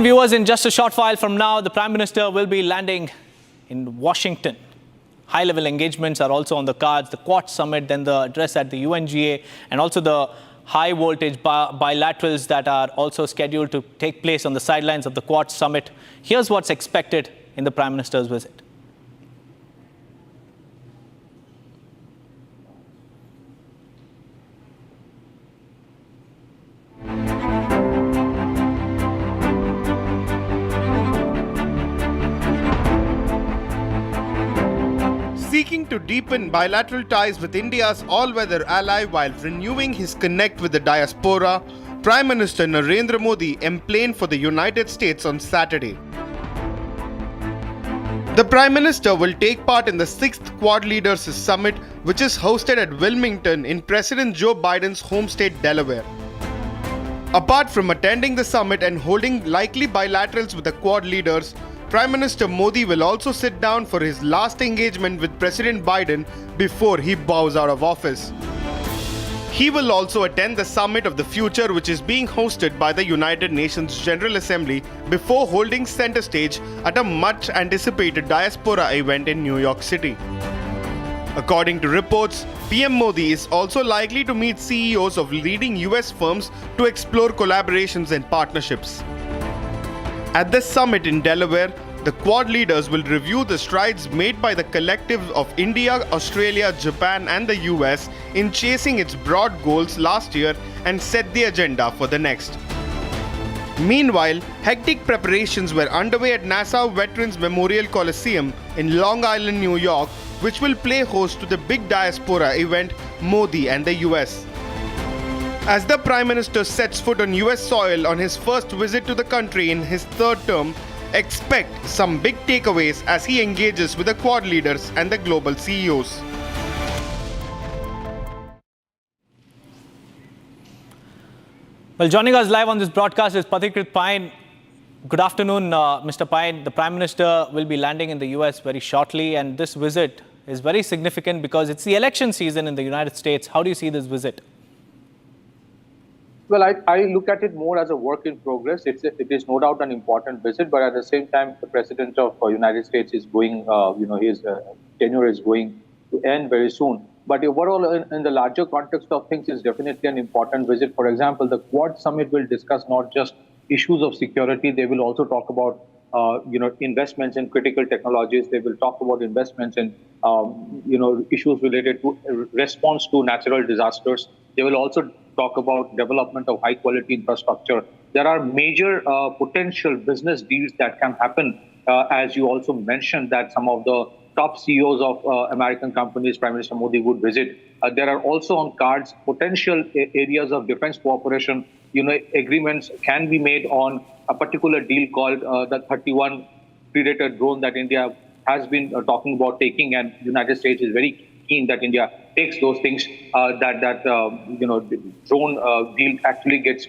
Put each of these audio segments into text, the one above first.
Viewers, in just a short while from now, the Prime Minister will be landing in Washington. High-level engagements are also on the cards. The Quad Summit, then the address at the UNGA, and also the high-voltage bilaterals that are also scheduled to take place on the sidelines of the Quad Summit. Here's what's expected in the Prime Minister's visit. Seeking to deepen bilateral ties with India's all-weather ally while renewing his connect with the diaspora, Prime Minister Narendra Modi emplaned for the United States on Saturday. The Prime Minister will take part in the 6th Quad Leaders Summit, which is hosted at Wilmington in President Joe Biden's home state, Delaware. Apart from attending the summit and holding likely bilaterals with the Quad leaders, Prime Minister Modi will also sit down for his last engagement with President Biden before he bows out of office. He will also attend the Summit of the Future, which is being hosted by the United Nations General Assembly, before holding center stage at a much anticipated diaspora event in New York City. According to reports, PM Modi is also likely to meet CEOs of leading US firms to explore collaborations and partnerships. At this summit in Delaware, the Quad leaders will review the strides made by the collective of India, Australia, Japan and the US in chasing its broad goals last year and set the agenda for the next. Meanwhile, hectic preparations were underway at Nassau Veterans Memorial Coliseum in Long Island, New York, which will play host to the big diaspora event Modi and the US. As the Prime Minister sets foot on US soil on his first visit to the country in his third term, expect some big takeaways as he engages with the Quad leaders and the global CEOs. Well, joining us live on this broadcast is Pathikrit Pine. Good afternoon, Mr. Pine. The Prime Minister will be landing in the US very shortly, and this visit is very significant because it's the election season in the United States. How do you see this visit? Well, I look at it more as a work in progress. It is no doubt an important visit, but at the same time, the President of the United States is going, his tenure is going to end very soon. But overall, in the larger context of things, it's definitely an important visit. For example, the Quad Summit will discuss not just issues of security. They will also talk about, investments in critical technologies. They will talk about investments in, issues related to response to natural disasters. They will also talk about development of high quality infrastructure. There are major potential business deals that can happen. As you also mentioned that some of the top CEOs of American companies, Prime Minister Modi would visit. There are also on cards potential areas of defense cooperation. Agreements can be made on a particular deal called the 31 Predator drone that India has been talking about taking, and the United States is very keen that India takes those things, drone deal actually gets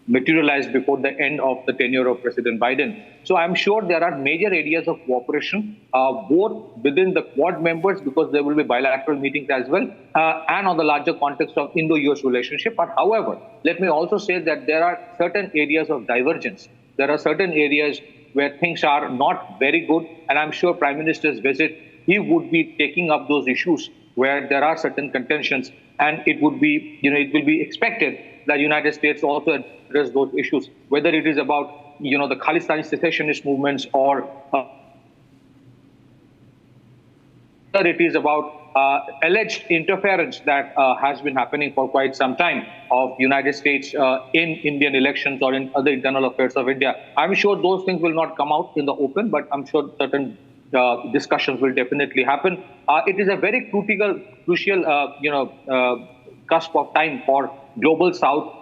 materialized before the end of the tenure of President Biden. So I'm sure there are major areas of cooperation, both within the Quad members, because there will be bilateral meetings as well, and on the larger context of Indo-US relationship. But however, let me also say that there are certain areas of divergence. There are certain areas where things are not very good, and I'm sure Prime Minister's visit, he would be taking up those issues where there are certain contentions, and it would be, it will be expected that the United States also address those issues, whether it is about, the Khalistani secessionist movements or whether it is about alleged interference that has been happening for quite some time of United States in Indian elections or in other internal affairs of India. I'm sure those things will not come out in the open, but I'm sure certain discussions will definitely happen. It is a very crucial, cusp of time for Global South.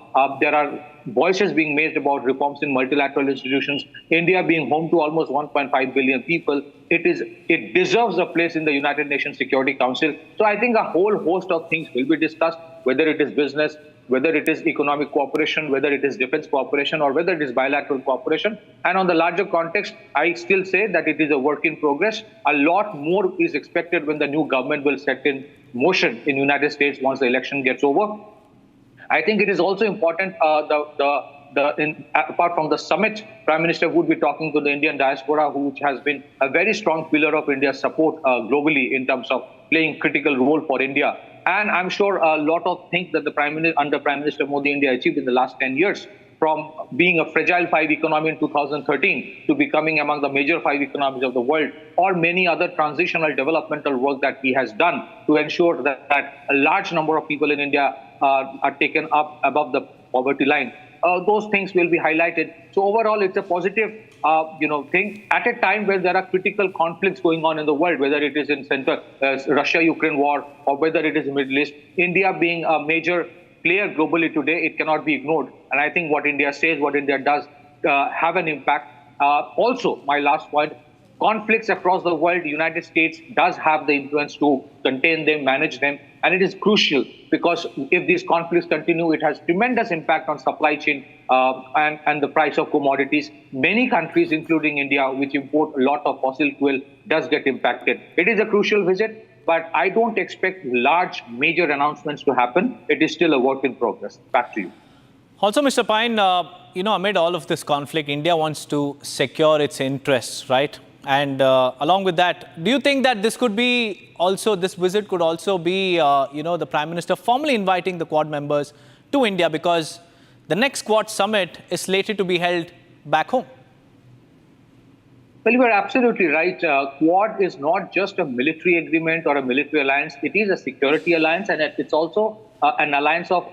There are voices being made about reforms in multilateral institutions. India being home to almost 1.5 billion people, it deserves a place in the United Nations Security Council. So I think a whole host of things will be discussed, whether it is business, whether it is economic cooperation, whether it is defense cooperation, or whether it is bilateral cooperation. And on the larger context, I still say that it is a work in progress. A lot more is expected when the new government will set in motion in the United States once the election gets over. I think it is also important, the apart from the summit, Prime Minister would be talking to the Indian diaspora, which has been a very strong pillar of India's support globally in terms of playing critical role for India. And I'm sure a lot of things that under Prime Minister Modi, India achieved in the last 10 years, from being a fragile five economy in 2013 to becoming among the major five economies of the world, or many other transitional developmental work that he has done to ensure that a large number of people in India are taken up above the poverty line. Those things will be highlighted. So overall, it's a positive thing at a time where there are critical conflicts going on in the world, whether it is in Russia-Ukraine war or whether it is in the Middle East. India being a major player globally today, it cannot be ignored. And I think what India says, what India does, have an impact. Also, my last point, conflicts across the world, the United States does have the influence to contain them, manage them. And it is crucial because if these conflicts continue, it has tremendous impact on supply chain and the price of commodities. Many countries, including India, which import a lot of fossil fuel, does get impacted. It is a crucial visit, but I don't expect large, major announcements to happen. It is still a work in progress. Back to you. Also, Mr. Pine, amid all of this conflict, India wants to secure its interests, right? And along with that, do you think that this visit could also be, the Prime Minister formally inviting the Quad members to India, because the next Quad summit is slated to be held back home? Well, you are absolutely right. Quad is not just a military agreement or a military alliance. It is a security alliance, and it's also an alliance of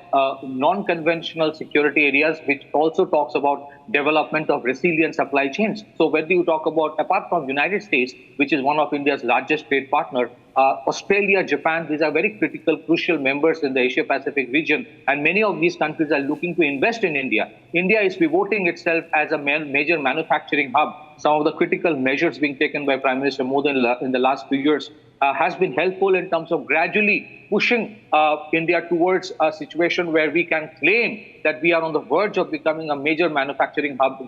non-conventional security areas, which also talks about development of resilient supply chains. So whether you talk about, apart from United States, which is one of India's largest trade partner, Australia, Japan, these are very critical, crucial members in the Asia-Pacific region. And many of these countries are looking to invest in India. India is pivoting itself as a major manufacturing hub. Some of the critical measures being taken by Prime Minister Modi in the last few years has been helpful in terms of gradually pushing India towards a situation where we can claim that we are on the verge of becoming a major manufacturing hub,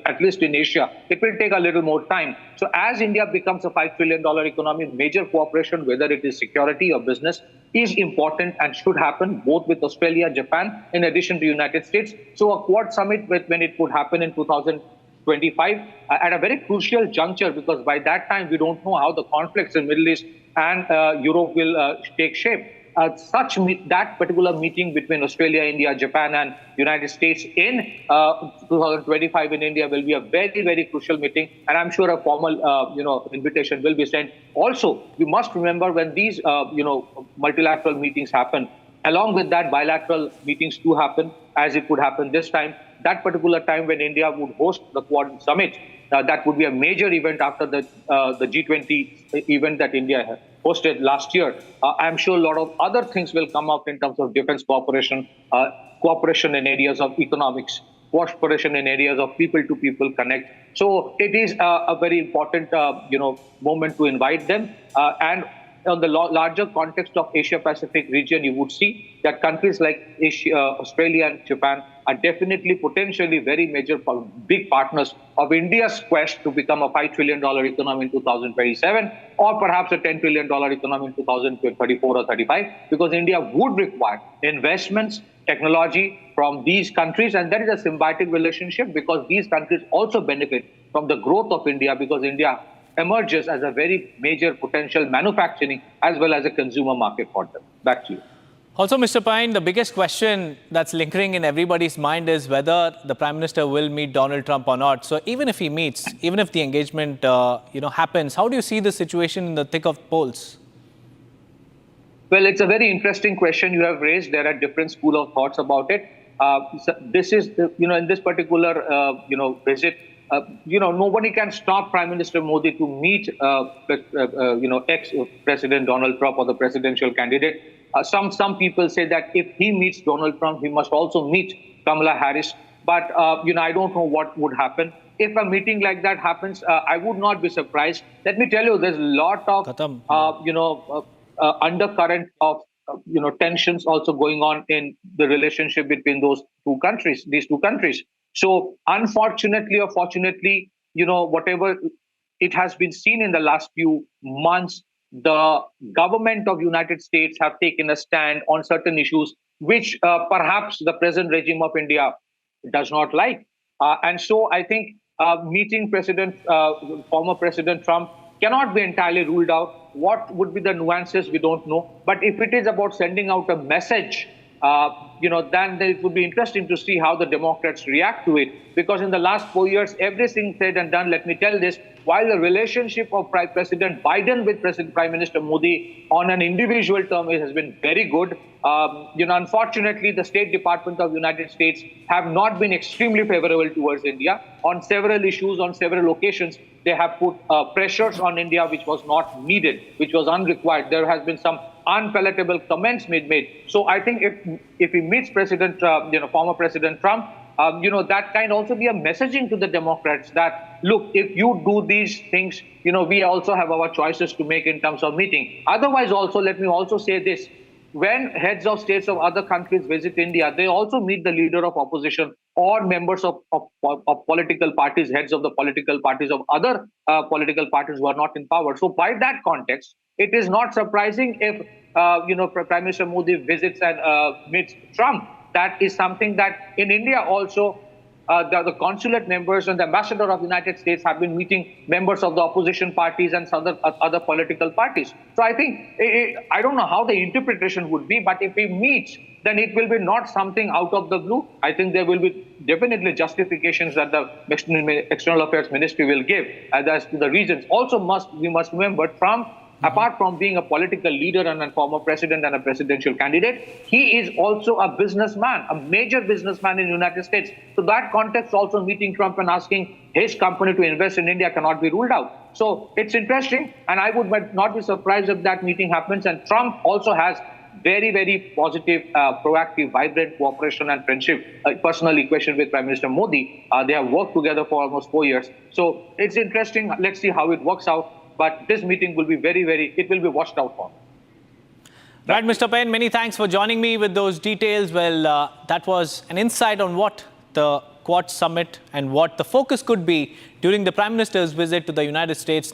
at least in Asia. It will take a little more time. So as India becomes a $5 trillion economy, major cooperation, whether it is security or business, is important and should happen both with Australia, Japan, in addition to United States. So a Quad summit, when it would happen in 2025, at a very crucial juncture, because by that time we don't know how the conflicts in Middle East and Europe will take shape. That particular meeting between Australia, India, Japan, and United States in 2025 in India will be a very, very crucial meeting, and I'm sure a formal, invitation will be sent. Also, we must remember when these, multilateral meetings happen, along with that, bilateral meetings do happen, as it would happen this time. That particular time when India would host the Quad summit, that would be a major event after the G20 event that India hosted last year. I'm sure a lot of other things will come up in terms of defense cooperation, cooperation in areas of economics, cooperation in areas of people-to-people connect. So it is a very important, moment to invite them. And on the larger context of Asia-Pacific region, you would see that countries like Australia and Japan are definitely potentially very major, big partners of India's quest to become a $5 trillion economy in 2027, or perhaps a $10 trillion economy in 2034 or 35, because India would require investments, technology from these countries, and that is a symbiotic relationship, because these countries also benefit from the growth of India, because India emerges as a very major potential manufacturing as well as a consumer market for them. Back to you. Also, Mr. Pine, the biggest question that's lingering in everybody's mind is whether the Prime Minister will meet Donald Trump or not. So even if he meets, even if the engagement happens, how do you see the situation in the thick of polls? Well, it's a very interesting question you have raised. There are different school of thoughts about it. This is, in this particular, visit, nobody can stop Prime Minister Modi to meet, ex-President Donald Trump or the presidential candidate. Some people say that if he meets Donald Trump, he must also meet Kamala Harris. But, I don't know what would happen. If a meeting like that happens, I would not be surprised. Let me tell you, there's a lot of, undercurrent of, tensions also going on in the relationship between these two countries. So unfortunately or fortunately, whatever it has been seen in the last few months, the government of United States have taken a stand on certain issues, which perhaps the present regime of India does not like. And so I think meeting former President Trump cannot be entirely ruled out. What would be the nuances, we don't know. But if it is about sending out a message, then it would be interesting to see how the Democrats react to it. Because in the last 4 years, everything said and done, let me tell this, while the relationship of President Biden with Prime Minister Modi on an individual term has been very good, unfortunately, the State Department of the United States have not been extremely favorable towards India. On several issues, on several occasions, they have put pressures on India which was not needed, which was unrequired. There has been some unpalatable comments made. So I think if he meets former President Trump, that can also be a messaging to the Democrats that, look, if you do these things, we also have our choices to make in terms of meeting. Otherwise, also, let me also say this. When heads of states of other countries visit India, they also meet the leader of opposition or members of political parties, heads of the political parties of other political parties who are not in power. So by that context, it is not surprising if, Prime Minister Modi visits and meets Trump. That is something that in India also, the consulate members and the ambassador of the United States have been meeting members of the opposition parties and other political parties. So I think, I don't know how the interpretation would be, but if he meets, then it will be not something out of the blue. I think there will be definitely justifications that the External Affairs Ministry will give as to the reasons. Also, we must remember, Trump, apart from being a political leader and a former president and a presidential candidate, he is also a businessman, a major businessman in the United States. So that context, also meeting Trump and asking his company to invest in India cannot be ruled out. So it's interesting, and I would not be surprised if that meeting happens. And Trump also has very, very positive, proactive, vibrant cooperation and friendship, personal equation with Prime Minister Modi. They have worked together for almost 4 years. So it's interesting. Let's see how it works out. But this meeting will be it will be watched out for. Right, Mr. Pen, many thanks for joining me with those details. Well, that was an insight on what the Quad Summit and what the focus could be during the Prime Minister's visit to the United States.